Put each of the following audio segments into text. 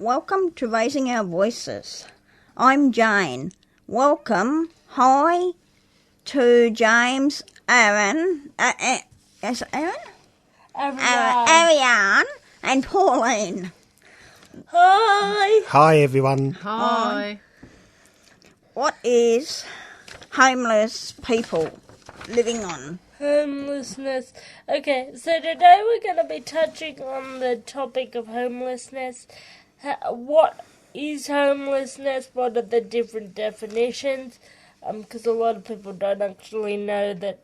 Welcome to Raising Our Voices. I'm Jane. Welcome. Hi to James, Aaron, is it Aaron? Ariane and Pauline. Hi. Hi, everyone. Hi. What is homeless people living on? Homelessness. Okay, so today we're going to be touching on the topic of homelessness. What is homelessness? What are the different definitions? Because a lot of people don't actually know that,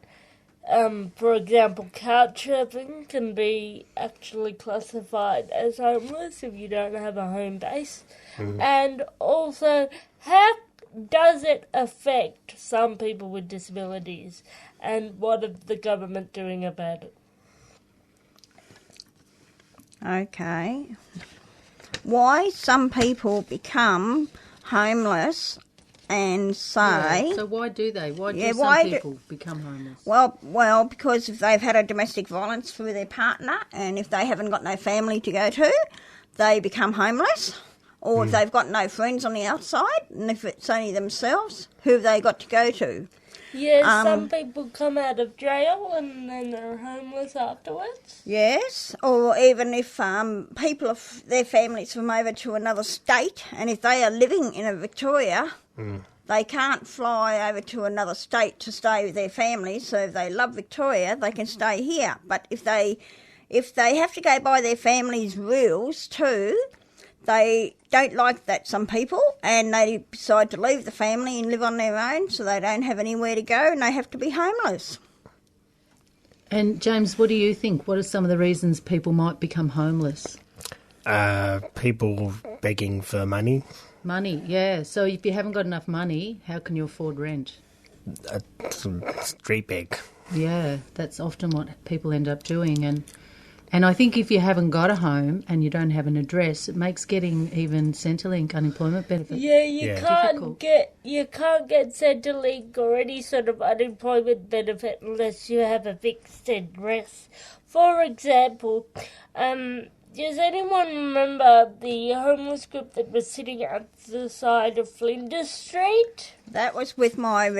for example, couch surfing can be actually classified as homeless if you don't have a home base. And also, how does it affect some people with disabilities? And what is the government doing about it? Okay. Why some people become homeless and say... So why do they? Why do why some people become homeless? Well, because if they've had a domestic violence through their partner and if they haven't got no family to go to, they become homeless. Or if they've got no friends on the outside, and if it's only themselves, who have they got to go to? Yeah, some people come out of jail and then they're homeless afterwards. Yes, or even if people of their families from over to another state, and if they are living in a Victoria, they can't fly over to another state to stay with their families. So if they love Victoria, they can stay here. But if they have to go by their family's rules too, they don't like that, some people, and they decide to leave the family and live on their own, so they don't have anywhere to go and they have to be homeless. And James, what do you think? What are some of the reasons people might become homeless? People begging for money. Money, yeah. So if you haven't got enough money, how can you afford rent? Street beg. Yeah, that's often what people end up doing. And I think if you haven't got a home and you don't have an address, it makes getting even Centrelink unemployment benefit. Yeah, you can't get Centrelink or any sort of unemployment benefit unless you have a fixed address. For example, does anyone remember the homeless group that was sitting at the side of Flinders Street? That was with my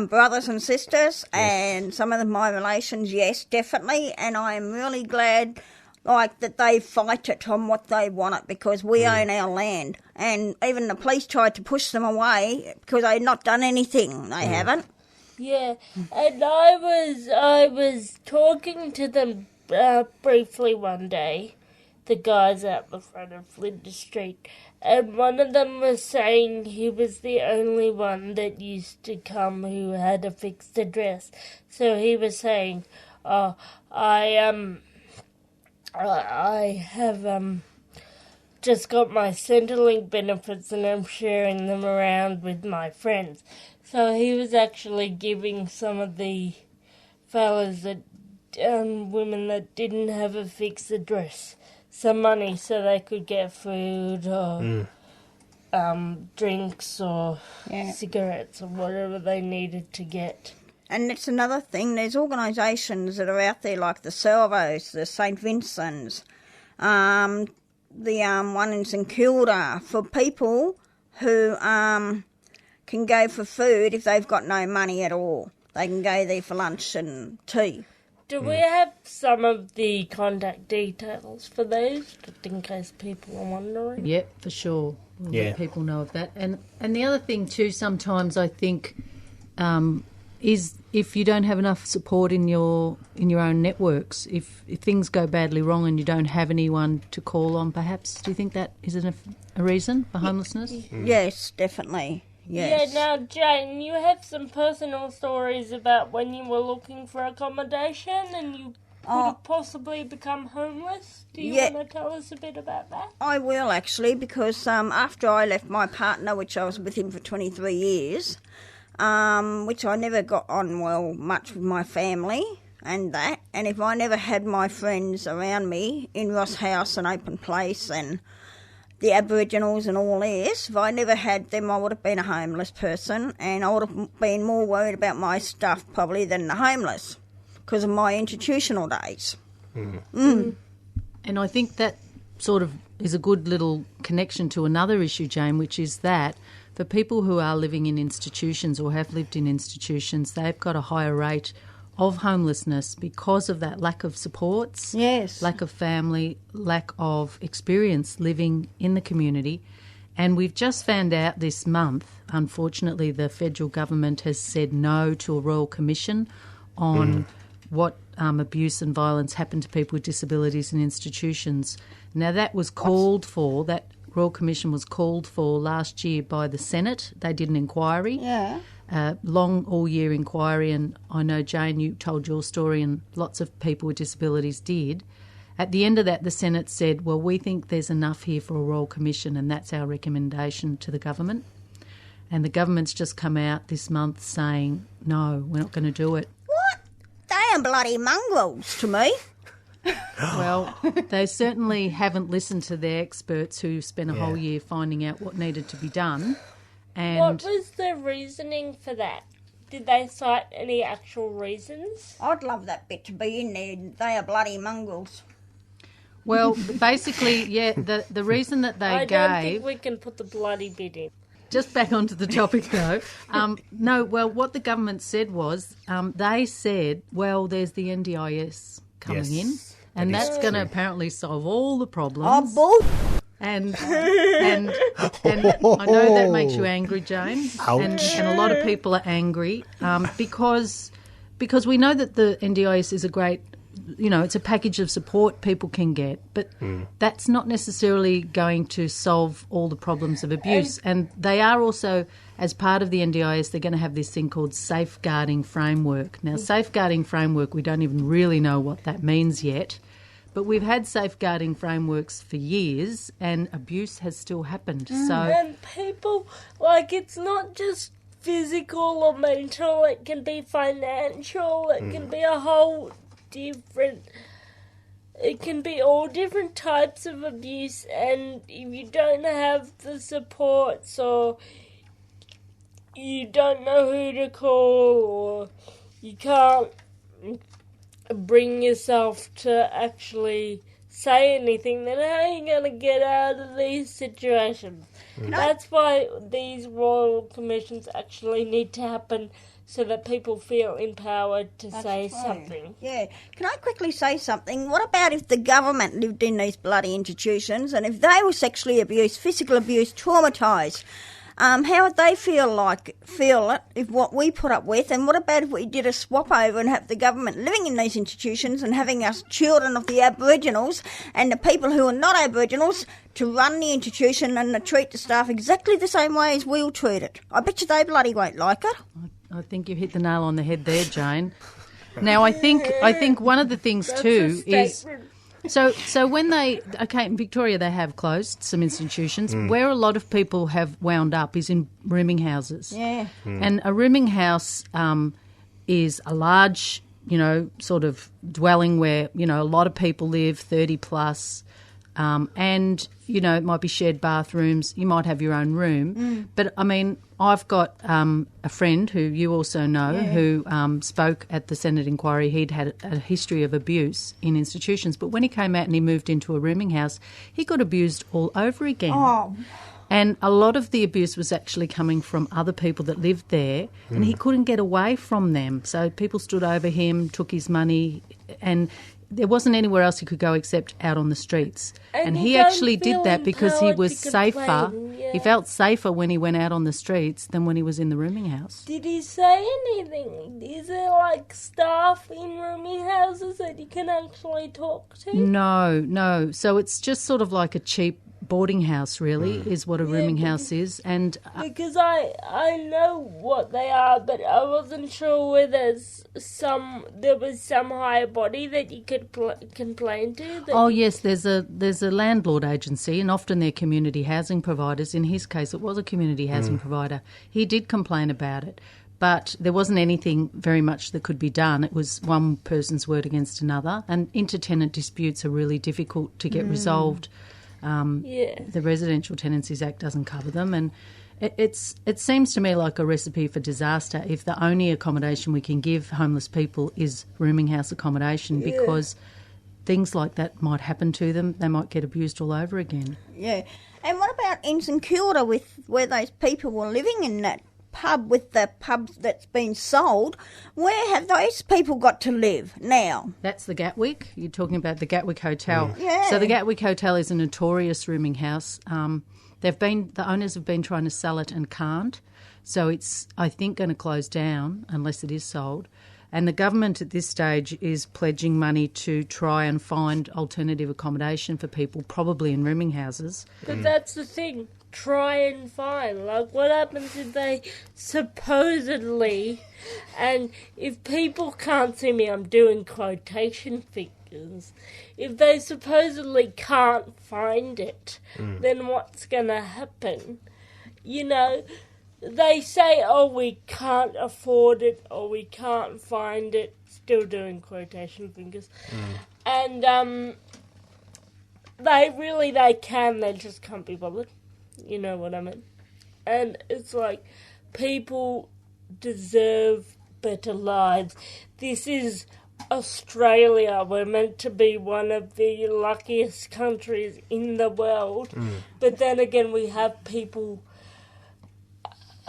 brothers and sisters, and some of my relations, yes, definitely. And I am really glad, that they fight it on what they want it, because we own our land. And even the police tried to push them away because they'd not done anything. They haven't. Yeah, and I was talking to them briefly one day. The guys out the front of Flinders Street, and one of them was saying he was the only one that used to come who had a fixed address. So he was saying, I have just got my Centrelink benefits and I'm sharing them around with my friends. So he was actually giving some of the fellas that women that didn't have a fixed address some money so they could get food or drinks or cigarettes or whatever they needed to get. And it's another thing, there's organisations that are out there like the Salvos, the St Vincent's, the one in St Kilda, for people who can go for food if they've got no money at all. They can go there for lunch and tea. Do we have some of the contact details for those, just in case people are wondering? Yeah, for sure. We'll let people know of that. And the other thing too, sometimes I think, is if you don't have enough support in your own networks, if things go badly wrong and you don't have anyone to call on, perhaps, do you think that is a reason for homelessness? Yes, definitely. Yes. Yeah, now, Jane, you have some personal stories about when you were looking for accommodation and you could have possibly become homeless. Do you want to tell us a bit about that? I will, actually, because after I left my partner, which I was with him for 23 years, which I never got on well much with my family and that, and if I never had my friends around me in Ross House and Open Place and the Aboriginals and all this, if I never had them, I would have been a homeless person, and I would have been more worried about my stuff probably than the homeless because of my institutional days. And I think that sort of little connection to another issue, Jane, which is that for people who are living in institutions or have lived in institutions, they've got a higher rate of homelessness because of that lack of supports, Yes. lack of family, lack of experience living in the community. And we've just found out this month, unfortunately, the federal government has said no to a Royal Commission on what abuse and violence happened to people with disabilities in institutions. Now, that was called for, that Royal Commission was called for last year by the Senate. They did an inquiry. Yeah. Long all-year inquiry, and I know, Jane, you told your story and lots of people with disabilities did. At the end of that, the Senate said, well, we think there's enough here for a Royal Commission, and that's our recommendation to the government. And the government's just come out this month saying, no, we're not going to do it. What? They are bloody mongrels to me. Well, they certainly haven't listened to their experts who spent a whole year finding out what needed to be done. And What was the reasoning for that? Did they cite any actual reasons? I'd love that bit to be in there. They are bloody mongrels. well, basically, the reason that they I gave... don't think we can put the bloody bit in. Just back onto the topic, though. What the government said was they said, well, there's the NDIS coming in, and that's going to apparently solve all the problems. Oh, bull. And I know that makes you angry, Jane, and a lot of people are angry because we know that the NDIS is a great, it's a package of support people can get, but that's not necessarily going to solve all the problems of abuse. And they are also, as part of the NDIS, they're going to have this thing called safeguarding framework. Now, safeguarding framework, we don't even really know what that means yet. But we've had safeguarding frameworks for years and abuse has still happened. And people, it's not just physical or mental, it can be financial, it can be a whole different... It can be all different types of abuse, and if you don't have the supports or you don't know who to call or you can't bring yourself to actually say anything, then how are you going to get out of these situations? That's why these royal commissions actually need to happen, so that people feel empowered to say something. Yeah. Can I quickly say something? What about if the government lived in these bloody institutions and if they were sexually abused, physical abuse, traumatised? How would they feel it if what we put up with? And what about if we did a swap over and have the government living in these institutions and having us children of the Aboriginals and the people who are not Aboriginals to run the institution and to treat the staff exactly the same way as we'll treat it? I bet you they bloody won't like it. I think you've hit the nail on the head there, Jane. Now, I think one of the things too is... So when in Victoria they have closed some institutions. Where a lot of people have wound up is in rooming houses. Yeah. And a rooming house is a large, sort of dwelling where, a lot of people live, 30 plus, and, it might be shared bathrooms. You might have your own room. But, I've got a friend who you also know who spoke at the Senate inquiry. He'd had a history of abuse in institutions, but when he came out and he moved into a rooming house, he got abused all over again. Oh. And a lot of the abuse was actually coming from other people that lived there, and he couldn't get away from them. So people stood over him, took his money, and there wasn't anywhere else he could go except out on the streets. And he actually did that because he was safer. Yeah. He felt safer when he went out on the streets than when he was in the rooming house. Did he say anything? Is there staff in rooming houses that you can actually talk to? No. So it's just sort of like a cheap boarding house, really, is what a rooming house is. And because I know what they are, but I wasn't sure whether there was some higher body that you could complain to. Yes, there's a landlord agency, and often they're community housing providers. In his case, it was a community housing provider. He did complain about it, but there wasn't anything very much that could be done. It was one person's word against another, and inter-tenant disputes are really difficult to get resolved. The Residential Tenancies Act doesn't cover them, and it seems to me like a recipe for disaster if the only accommodation we can give homeless people is rooming house accommodation, because things like that might happen to them. They might get abused all over again. Yeah. And what about in St Kilda with where those people were living in that pub with the pub that's been sold? Where have those people got to live now? That's the Gatwick. You're talking about the Gatwick Hotel. Yeah. So the Gatwick Hotel is a notorious rooming house. The owners have been trying to sell it and can't. So it's, I think, going to close down unless it is sold. And the government at this stage is pledging money to try and find alternative accommodation for people, probably in rooming houses. But that's the thing. Try and find. Like, what happens if they supposedly, and if people can't see me, I'm doing quotation figures, if they supposedly can't find it, then what's going to happen? You know, they say, oh, we can't afford it, or we can't find it, still doing quotation fingers. And they can, they just can't be bothered. You know what I mean? And it's like, people deserve better lives. This is Australia. We're meant to be one of the luckiest countries in the world. But then again, we have people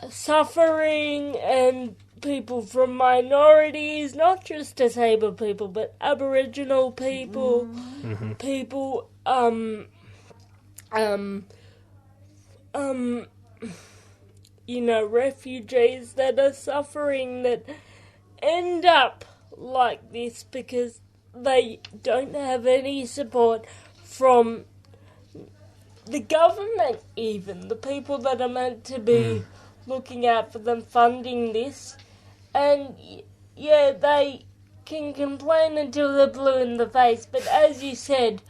suffering, and people from minorities, not just disabled people, but Aboriginal people, people, you know, refugees that are suffering, that end up like this because they don't have any support from the government, even the people that are meant to be looking out for them, funding this. And yeah, they can complain until they're blue in the face, but as you said,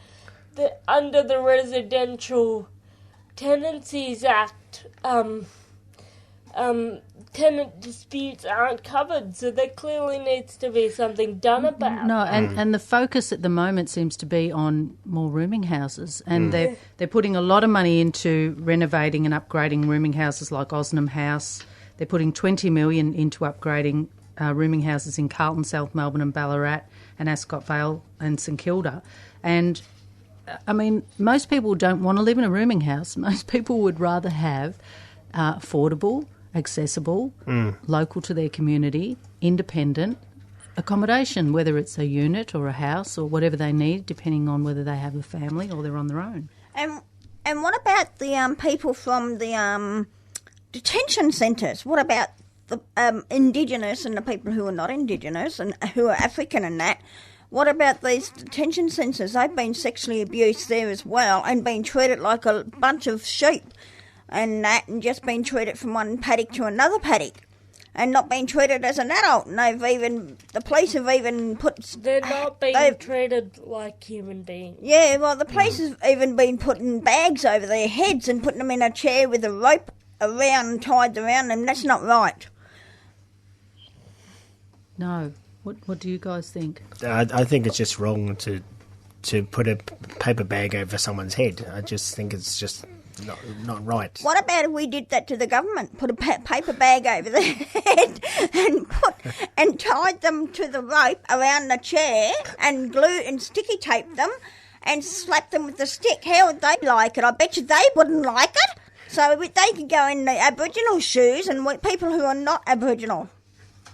under the Residential Tenancies Act, tenant disputes aren't covered, so there clearly needs to be something done about No, and the focus at the moment seems to be on more rooming houses, and they're putting a lot of money into renovating and upgrading rooming houses like Osnam House. They're putting $20 million into upgrading rooming houses in Carlton, South Melbourne and Ballarat and Ascot Vale and St Kilda. And I mean, most people don't want to live in a rooming house. Most people would rather have affordable, accessible, local to their community, independent accommodation, whether it's a unit or a house or whatever they need, depending on whether they have a family or they're on their own. And what about the people from the detention centres? What about the Indigenous and the people who are not Indigenous and who are African and that? What about these detention centres? They've been sexually abused there as well and been treated like a bunch of sheep and that, and just been treated from one paddock to another paddock and not been treated as an adult. And the police have even put... They're not being treated like human beings. Yeah, well, the police have even been putting bags over their heads and putting them in a chair with a rope around, tied around them. That's not right. No. What do you guys think? I think it's just wrong to put a paper bag over someone's head. I just think it's just not right. What about if we did that to the government? Put a paper bag over their head and tied them to the rope around the chair and glued and sticky taped them and slapped them with the stick. How would they like it? I bet you they wouldn't like it. So they could go in the Aboriginal shoes and people who are not Aboriginal.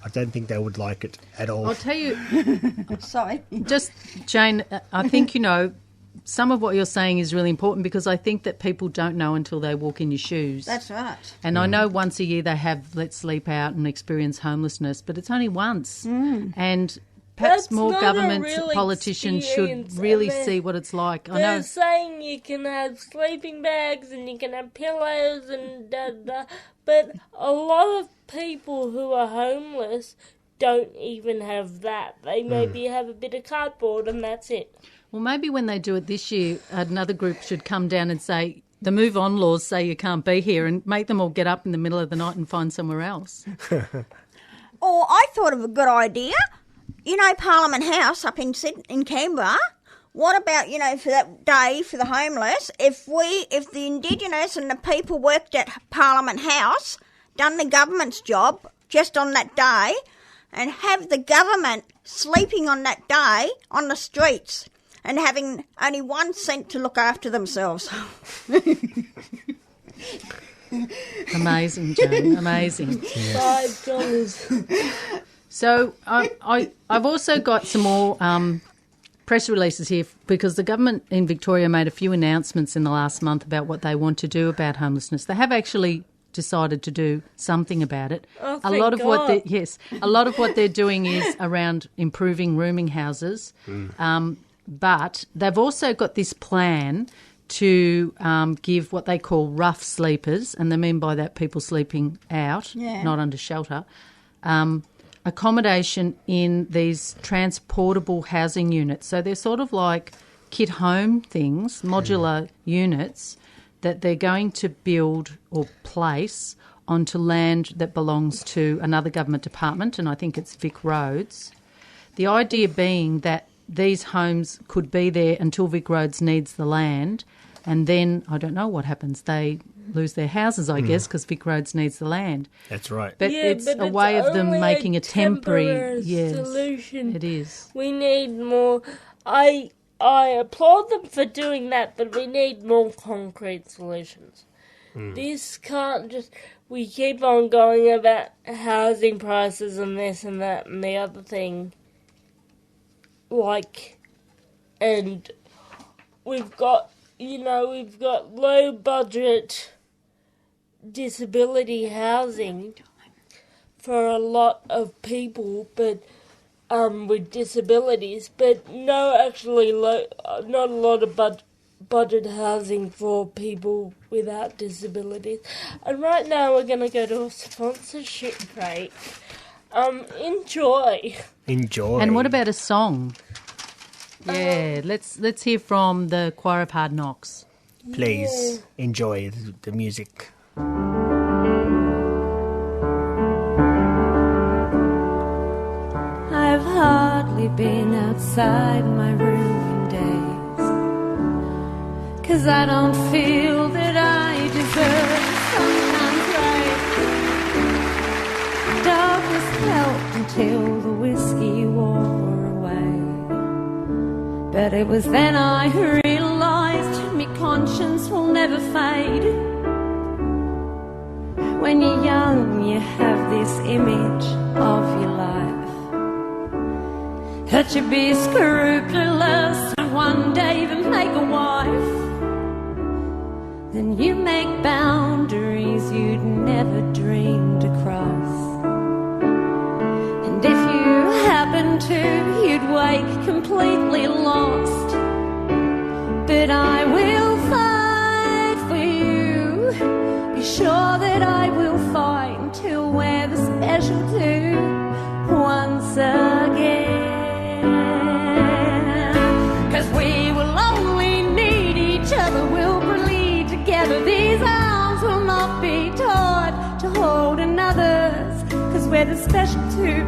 I don't think they would like it at all. I'll tell you... Sorry. Just, Jane, I think, some of what you're saying is really important because I think that people don't know until they walk in your shoes. That's right. And I know once a year they have Let's Sleep Out and experience homelessness, but it's only once. And perhaps That's more not government a real politicians should really see what it's like. I know. They're saying you can have sleeping bags and you can have pillows and da-da, but a lot of people who are homeless don't even have that. They maybe have a bit of cardboard and that's it. Well, maybe when they do it this year, another group should come down and say, the Move On laws say you can't be here, and make them all get up in the middle of the night and find somewhere else. Or I thought of a good idea. Parliament House up in Canberra. What about, for that day for the homeless, if the Indigenous and the people worked at Parliament House, done the government's job just on that day, and have the government sleeping on that day on the streets, and having only 1 cent to look after themselves. Amazing, Jane, amazing. $5. So I've also got some more press releases here because the government in Victoria made a few announcements in the last month about what they want to do about homelessness. They have actually decided to do something about it. Oh, a lot of what they're doing is around improving rooming houses, but they've also got this plan to give what they call rough sleepers, and they mean by that people sleeping out, not under shelter, accommodation in these transportable housing units. So they're sort of like kit home things, modular units that they're going to build or place onto land that belongs to another government department, and I think it's Vic Roads. The idea being that these homes could be there until Vic Roads needs the land, and then I don't know what happens. They lose their houses, I guess, because Vic Roads needs the land. That's right. But it's a way of them making a temporary solution. It is. We need more. I applaud them for doing that, but we need more concrete solutions. This can't just... We keep on going about housing prices and this and that and the other thing. And we've got low budget disability housing for a lot of people, but with disabilities, but not a lot of budget housing for people without disabilities. And right now we're going to go to a sponsorship break. Enjoy. And what about a song? Yeah, let's hear from the Choir of Hard Knocks. Please enjoy the music. I've hardly been outside my room in days, 'cause I don't feel that I deserve some darkness helped until the whiskey wore away. But it was then I realised me conscience will never fade. When you're young, you have this image of your life, that you be scrupulous and one day even make a wife. Then you make boundaries you'd never dream to cross. And if you happen to, you'd wake completely lost. But I will fight for you. Be sure that I will fight until we're the special two once again. 'Cause we will only need each other, we'll bleed together. These arms will not be taught to hold another's, 'cause we're the special two.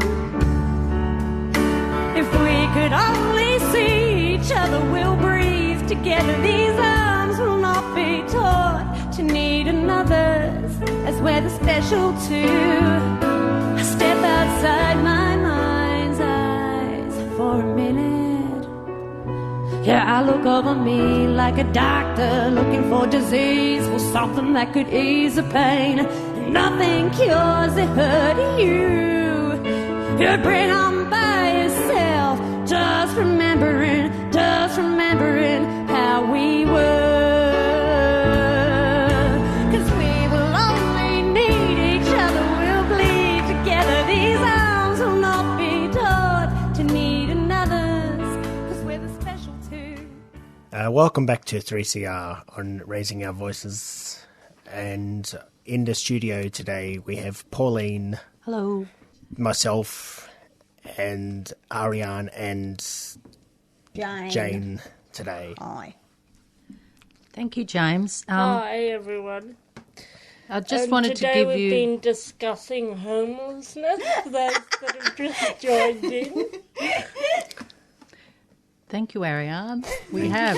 If we could only see each other, we'll breathe together. These arms will not be taught to need another's, as we're the special two. I step outside my mind's eyes for a minute. Yeah, I look over me like a doctor looking for disease, for something that could ease the pain. Nothing cures the hurt you bring on by yourself. Just remembering how we were. 'Cause we will only need each other, we'll bleed together. These arms will not be taught to need another's, 'cause we're the special two. Welcome back to 3CR on Raising Our Voices. And in the studio today we have Pauline. Hello. Myself and Ariane and Jane today. Hi. Thank you, James. Hi, everyone. I just wanted to give Today we've you... been discussing homelessness for those that have just joined in. Thank you, Ariane. We have.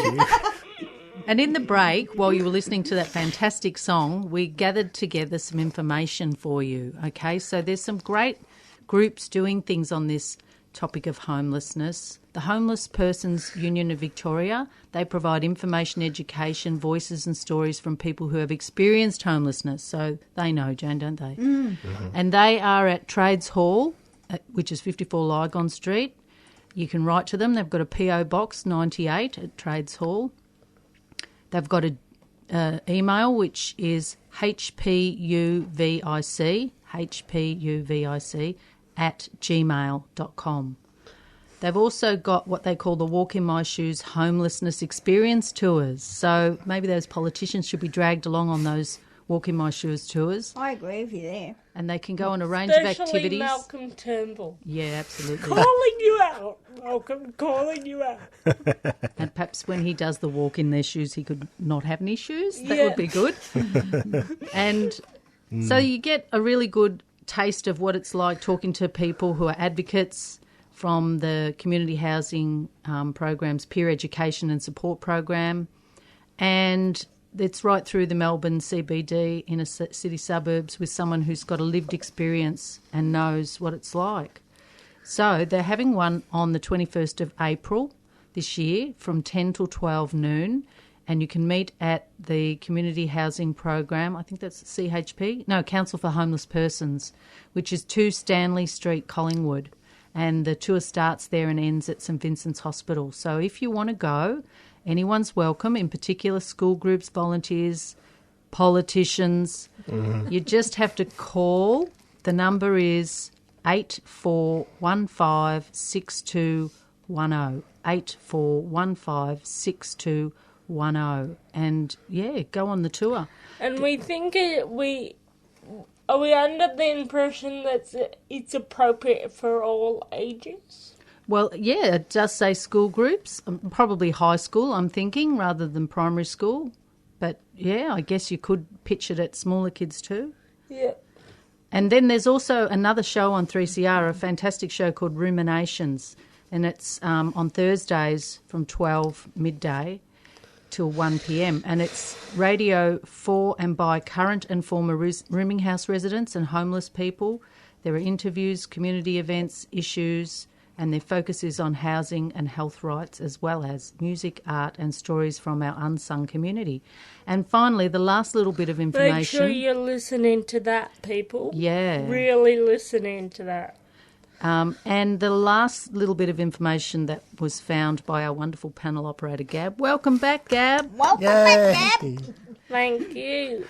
And in the break, while you were listening to that fantastic song, we gathered together some information for you, okay? So there's some great groups doing things on this topic of homelessness. The Homeless Persons Union of Victoria, they provide information, education, voices and stories from people who have experienced homelessness. So they know, Jane, don't they? And they are at Trades Hall, which is 54 Lygon Street. You can write to them. They've got a PO Box 98 at Trades Hall. They've got an email, which is hpuvic@gmail.com. They've also got what they call the Walk in My Shoes homelessness experience tours. So maybe those politicians should be dragged along on those Walk in My Shoes tours. I agree with you there. And they can go on a range of Especially activities. Malcolm Turnbull. Yeah, absolutely. Calling you out, Malcolm, calling you out. And perhaps when he does the walk in their shoes, he could not have any shoes. That Yeah. would be good. And so you get a really good taste of what it's like talking to people who are advocates from the community housing programs, peer education and support program. And it's right through the Melbourne CBD inner city suburbs with someone who's got a lived experience and knows what it's like. So they're having one on the 21st of April this year from 10 till 12 noon, and you can meet at the Community Housing Program, I think that's CHP, no, Council for Homeless Persons, which is 2 Stanley Street, Collingwood, and the tour starts there and ends at St Vincent's Hospital. So if you want to go, anyone's welcome, in particular school groups, volunteers, politicians. You just have to call. The number is 84156210, 84156210, and yeah, go on the tour. And we think are we under the impression that it's appropriate for all ages? Well, yeah, it does say school groups, probably high school, I'm thinking, rather than primary school. But yeah, I guess you could pitch it at smaller kids too. Yeah. And then there's also another show on 3CR, a fantastic show called Ruminations, and it's on Thursdays from 12 midday till 1 p.m. And it's radio for and by current and former rooming house residents and homeless people. There are interviews, community events, issues, and their focus is on housing and health rights, as well as music, art and stories from our unsung community. And finally, the last little bit of information. Make sure you're listening to that, people. Yeah. Really listening to that. And the last little bit of information that was found by our wonderful panel operator, Gab. Welcome back, Gab. Welcome back, Gab. Thank you.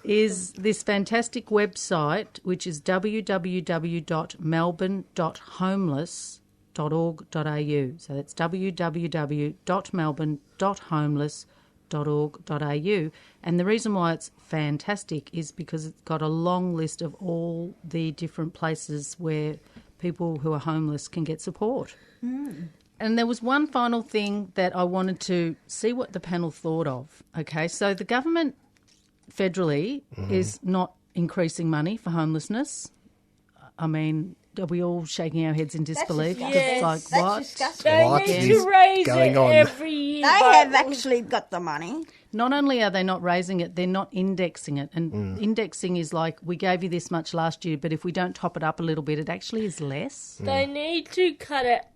Is this fantastic website, which is www.melbourne.homeless.org.au. So that's www.melbourne.homeless.org.au. And the reason why it's fantastic is because it's got a long list of all the different places where people who are homeless can get support. And there was one final thing that I wanted to see what the panel thought of. Okay, so the government federally is not increasing money for homelessness. I mean, are we all shaking our heads in disbelief? disgusting. It's like, That's what? disgusting. They What need is to raise going it on? every year. They but have actually got the money. Not only are they not raising it, they're not indexing it. And indexing is like, we gave you this much last year, but if we don't top it up a little bit, it actually is less. They need to cut it,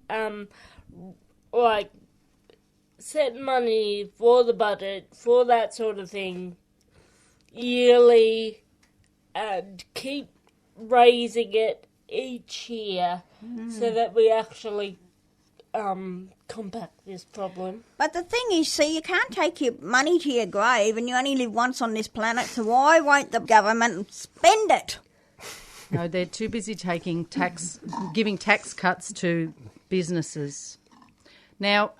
like, set money for the budget, for that sort of thing, yearly, and keep raising it each year so that we actually combat this problem. But the thing is, see, you can't take your money to your grave and you only live once on this planet, so why won't the government spend it? No, they're too busy giving tax cuts to businesses. Now,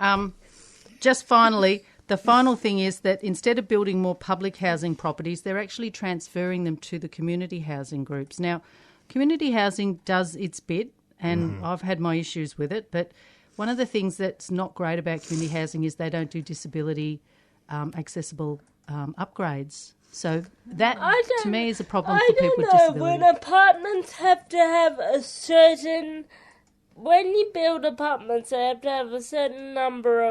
just finally, the final thing is that instead of building more public housing properties, they're actually transferring them to the community housing groups. Now, community housing does its bit, and I've had my issues with it, but one of the things that's not great about community housing is they don't do disability accessible upgrades. So that, to me, is a problem for people with disability. When apartments have to have a certain... When you build apartments, they have to have a certain number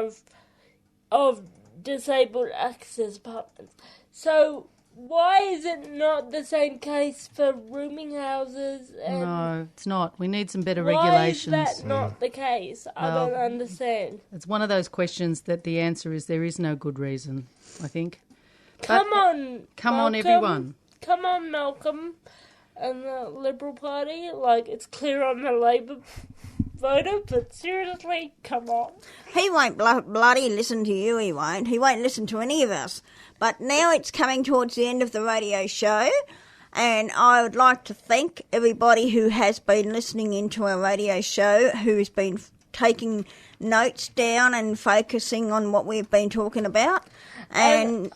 of disabled access apartments. So why is it not the same case for rooming houses? And No, it's not. We need some better regulations. why is that not the case? I don't understand. It's one of those questions that the answer is there is no good reason, I think. Come on, Malcolm. Everyone. Come on, Malcolm, and the Liberal Party. Like, it's clear I'm a Labor voter, but seriously, come on. He won't bloody listen to you, he won't. He won't listen to any of us. But now it's coming towards the end of the radio show, and I would like to thank everybody who has been listening into our radio show, who's been taking notes down and focusing on what we've been talking about. And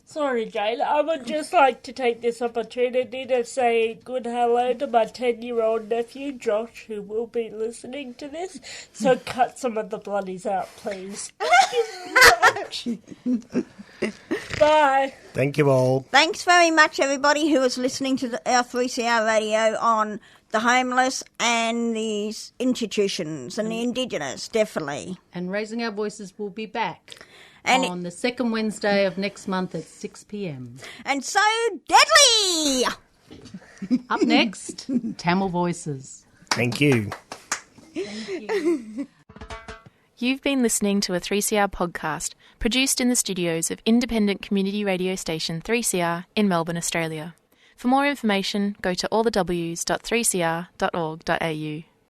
sorry, Jane, I would just like to take this opportunity to say good hello to my 10-year-old nephew, Josh, who will be listening to this. So cut some of the bloodies out, please. Thank you very much. Bye. Thank you all. Thanks very much, everybody who was listening to our 3CR radio on the homeless and the institutions and the Indigenous, definitely. And Raising Our Voices will be back And on the second Wednesday of next month at 6 p.m. And so deadly! Up next, Tamil Voices. Thank you. Thank you. You've been listening to a 3CR podcast produced in the studios of independent community radio station 3CR in Melbourne, Australia. For more information, go to allthews.3cr.org.au.